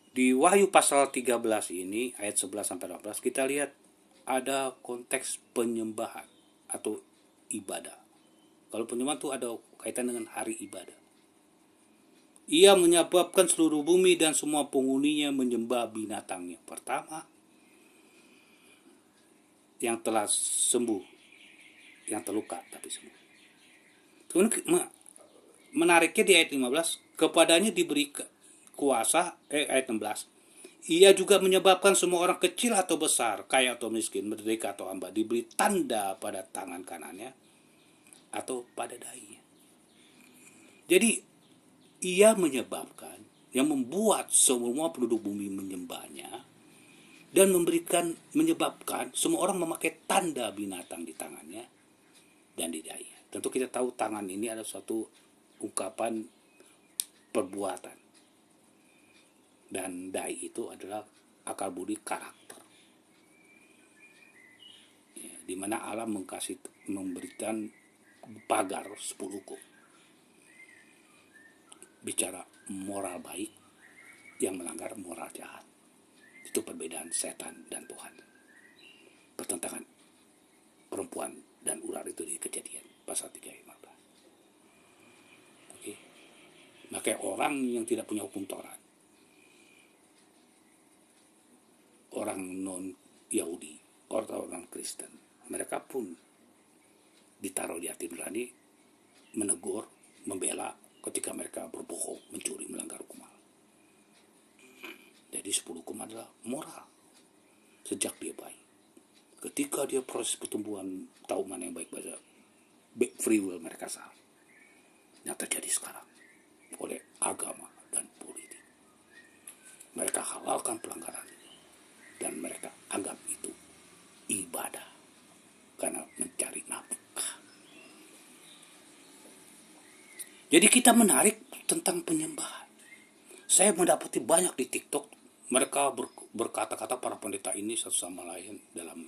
Di Wahyu pasal 13 ini ayat 11 sampai 18 kita lihat ada konteks penyembahan atau ibadah. Kalau penyembahan itu ada kaitan dengan hari ibadah. Ia menyebabkan seluruh bumi dan semua penghuninya menyembah binatangnya. Pertama, yang telah sembuh, yang terluka tapi sembuh. Kemudian menariknya di ayat 15, kepadanya diberi kuasa, ayat 16, ia juga menyebabkan semua orang kecil atau besar, kaya atau miskin, merdeka atau hamba, diberi tanda pada tangan kanannya atau pada dahinya. Jadi ia menyebabkan, yang membuat semua penduduk bumi menyembahnya, dan menyebabkan semua orang memakai tanda binatang di tangannya dan di dahinya. Tentu kita tahu tangan ini adalah suatu ungkapan perbuatan, dan dahi itu adalah akal budi karakter, ya, di mana Allah memberikan pagar 10 hukum, bicara moral baik yang melanggar moral jahat. Itu perbedaan setan dan Tuhan, pertentangan perempuan dan ular itu di Kejadian pasal 3 ayat 15. Oke. Maka orang yang tidak punya hukum Taurat, orang non Yahudi, orang Kristen, mereka pun ditaruh di hati nurani menegur, membela ketika mereka berbohong, mencuri, melanggar hukum Allah. Jadi 10 hukum adalah moral sejak dia bayi. Ketika dia proses pertumbuhan, tahu mana yang baik, baca free will, mereka salah. Yang terjadi sekarang oleh agama dan politik, mereka halalkan pelanggaran itu dan mereka anggap itu ibadah karena mencari nafkah. Jadi kita menarik tentang penyembahan. Saya mendapati banyak di TikTok mereka berkata-kata, para pendeta ini satu sama lain dalam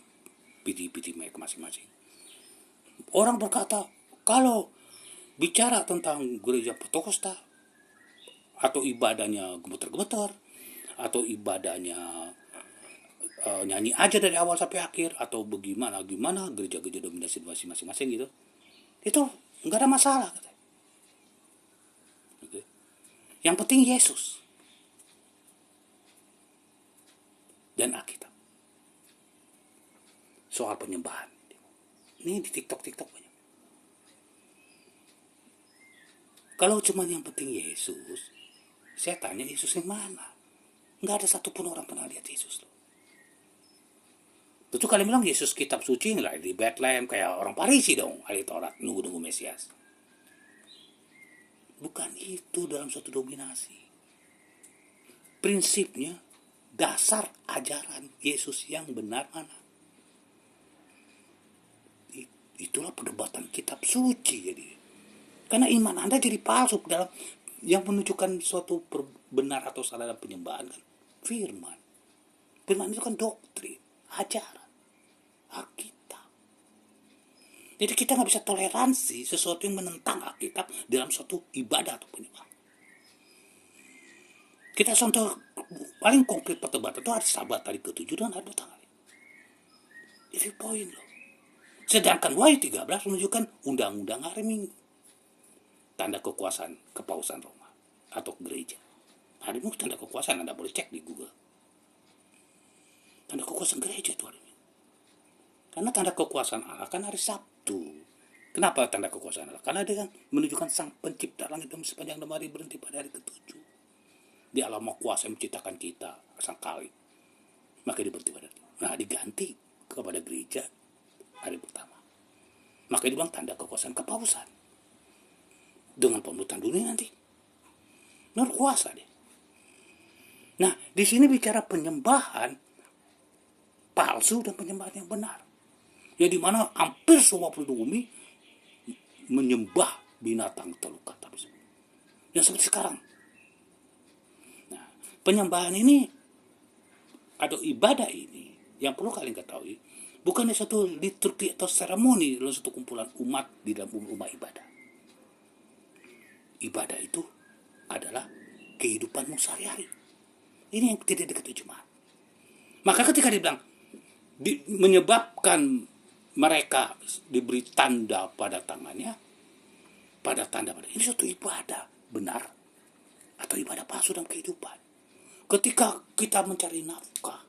PD mereka masing-masing. Orang berkata, kalau bicara tentang gereja Pentakosta atau ibadahnya gemeter-gemeter, atau ibadahnya nyanyi aja dari awal sampai akhir, atau bagaimana gereja-gereja dominasi masing-masing gitu, itu nggak ada masalah. Okay. Yang penting Yesus dan Alkitab. Soal penyembahan ini di TikTok banyak. Kalau cuma yang penting Yesus, saya tanya Yesus yang mana? Nggak ada satupun orang pernah lihat Yesus loh. Tentu kalian bilang Yesus kitab suci lah di Bethlehem, kayak orang Parisi dong, ahli Taurat, nunggu Mesias. Bukan itu dalam suatu dominasi. Prinsipnya, dasar ajaran Yesus yang benar mana? Itulah perdebatan kitab suci. Jadi karena iman Anda jadi palsu dalam yang menunjukkan suatu benar atau salah dalam penyembahan kan firman itu kan doktrin, ajaran Alkitab. Jadi kita nggak bisa toleransi sesuatu yang menentang Alkitab dalam suatu ibadah atau penyembahan. Kita contoh paling konkret perdebatan itu hari Sabat, hari ke-7 dan hari bertanggal. Itu poin loh. Sedangkan Wahyu 13 menunjukkan undang-undang hari Minggu, tanda kekuasaan kepausan Roma atau gereja. Hari Minggu tanda kekuasaan, Anda boleh cek di Google. Tanda kekuasaan gereja itu hari Minggu. Karena tanda kekuasaan Allah kan hari Sabtu. Kenapa tanda kekuasaan Allah? Karena dia kan menunjukkan sang pencipta langit dan sepanjang lemari berhenti pada hari ke-7. Dia Allah Maha Kuasa yang menciptakan kita, sang kali. Maka dia berhenti pada itu. Nah, diganti kepada gereja hari pertama. Maka dia bilang tanda kekuasaan kepausan. Dengan pemerintahan dunia nanti. Nur kuasa dia. Nah, di sini bicara penyembahan palsu dan penyembahan yang benar. Ya di mana hampir semua penduduk bumi menyembah binatang terluka tapi yang seperti sekarang. Nah, penyembahan ini atau ibadah ini yang perlu kalian ketahui, bukannya suatu liturgi atau seremoni dalam suatu kumpulan umat di dalam rumah ibadah. Ibadah itu adalah kehidupanmu sehari-hari. Ini yang tidak diterjemah. Maka ketika dibilang menyebabkan mereka diberi tanda pada tangannya, pada tanda pada ini suatu ibadah benar atau ibadah palsu dalam kehidupan. Ketika kita mencari nafkah,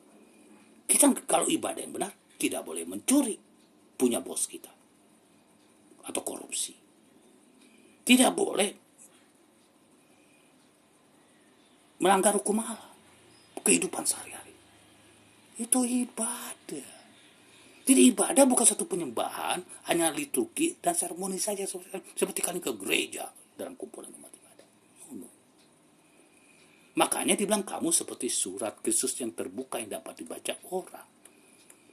kita kalau ibadah yang benar tidak boleh mencuri punya bos kita atau korupsi. Tidak boleh melanggar hukum Allah. Kehidupan sehari-hari itu ibadah. Jadi ibadah bukan satu penyembahan, hanya liturgi dan seremoni saja seperti kalian ke gereja dalam kumpulan umat ibadah. No. Makanya dibilang kamu seperti surat Kristus yang terbuka yang dapat dibaca orang.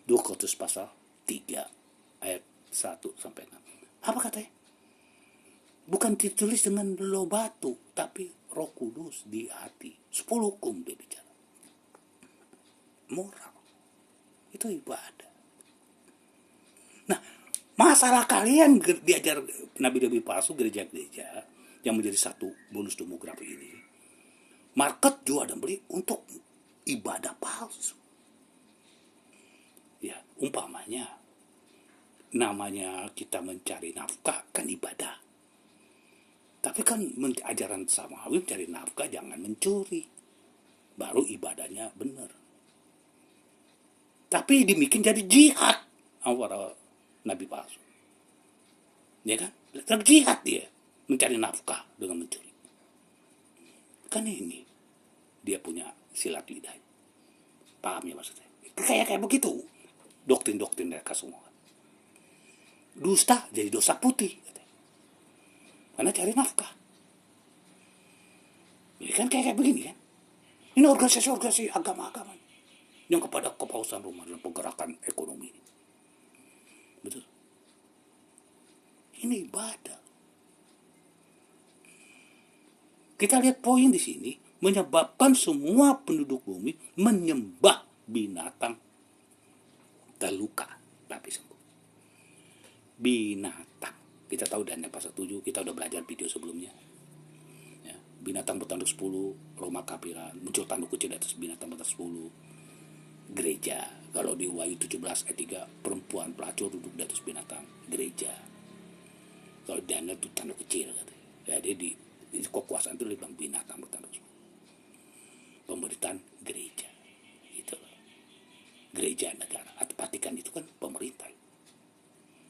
2 Korintus pasal 3 ayat 1 sampai 6. Apa katanya? Bukan ditulis dengan lo batu, tapi Roh Kudus di hati. 10 hukum dia bicara. Moral. Itu ibadah. Nah, masalah kalian diajar nabi-nabi palsu, gereja-gereja yang menjadi satu bonus demografi ini. Market jual dan beli untuk ibadah palsu. Ya, umpamanya namanya kita mencari nafkah kan ibadah. Tapi kan ajaran samawi mencari nafkah jangan mencuri. Baru ibadahnya benar. Tapi dibikin jadi jihad para nabi palsu. Ya kan? Jihad dia mencari nafkah dengan mencuri. Kan ini dia punya silat lidah. Paham ya maksudnya? Kayak begitu. Doktrin-doktrin mereka semua. Dusta jadi dosa putih. Karena cari nafkah. Ini kan kayak begini kan. Ini organisasi-organisasi agama-agama yang kepada kepausan Roma dalam pergerakan ekonomi. Betul. Ini ibadah. Kita lihat poin di sini, menyebabkan semua penduduk bumi menyembah binatang terluka tapi sembuh. Binatang. Kita tahu dan pasal 7, kita udah belajar video sebelumnya. Ya, binatang bertanduk 10, Roma kapiran, muncul tanduk kecil di atas binatang bertanduk 10. Gereja, kalau di Wahyu 17 ayat 3, perempuan pelacur duduk di atas binatang, gereja. Kalau Daniel itu tanduk kecil katanya. Jadi di kekuasaan itu lebih binatang bertanduk 10. Pemerintahan gereja. Gitu. Gereja negara. Atau Vatikan itu kan pemerintah.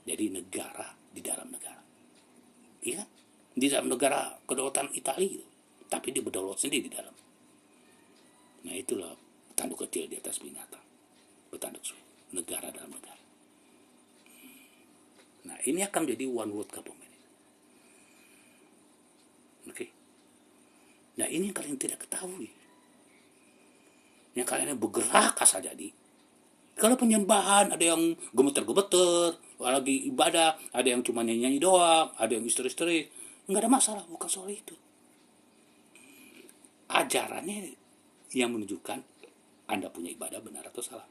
Jadi negara di dalam negara. Iya? Di dalam negara kedaulatan Italia itu. Tapi dia berdaulat sendiri di dalam. Nah itulah tanduk kecil di atas binatang. Bertanduk negara dalam negara. Nah ini akan menjadi one world government. Oke. Nah ini yang kalian tidak ketahui. Yang kalian bergerak asal jadi. Kalau penyembahan ada yang gemeter-gemeter, lagi ibadah, ada yang cuma nyanyi doang, ada yang istri-istri, nggak ada masalah, bukan soal itu. Ajarannya yang menunjukkan Anda punya ibadah benar atau salah.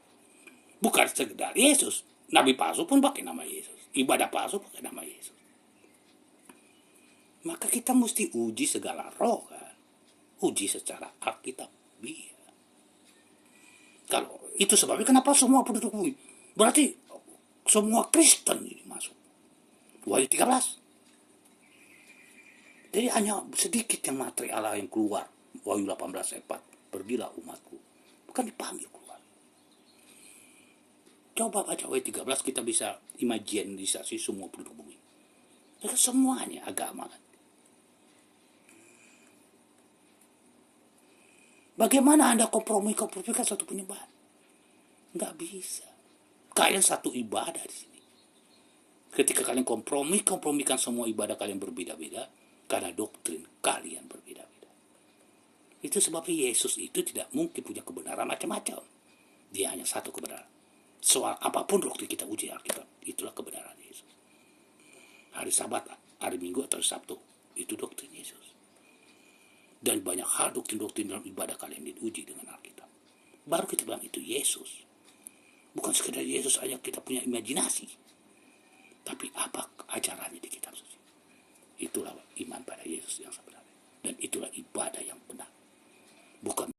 Bukan sekedar Yesus. Nabi palsu pun pakai nama Yesus. Ibadah palsu pakai nama Yesus. Maka kita mesti uji segala roh kan. Uji secara alkitabiah. Kalau itu sebabnya kenapa semua penduduk bumi. Berarti semua Kristen ini masuk. Wahyu 13. Jadi hanya sedikit yang materi Allah yang keluar. Wahyu 18 ayat 4. Pergilah umatku. Bukan dipanggil keluar. Coba baca Wahyu 13 kita bisa imajinasi semua penduduk bumi. Jadi semuanya agama kan. Bagaimana Anda kompromikan satu penyembahan? Nggak bisa. Kalian satu ibadah di sini. Ketika kalian kompromikan semua ibadah kalian berbeda-beda, karena doktrin kalian berbeda-beda. Itu sebabnya Yesus itu tidak mungkin punya kebenaran macam-macam. Dia hanya satu kebenaran. Soal apapun doktrin kita uji Alkitab, itulah kebenaran Yesus. Hari Sabat, hari Minggu atau Sabtu, itu doktrin Yesus. Dan banyak hal doktrin-doktrin dalam ibadah kalian diuji dengan Alkitab. Baru kita bilang itu Yesus. Bukan sekedar Yesus hanya kita punya imajinasi. Tapi apa ajarannya di kitab suci. Itulah iman pada Yesus yang sebenarnya. Dan itulah ibadah yang benar. Bukan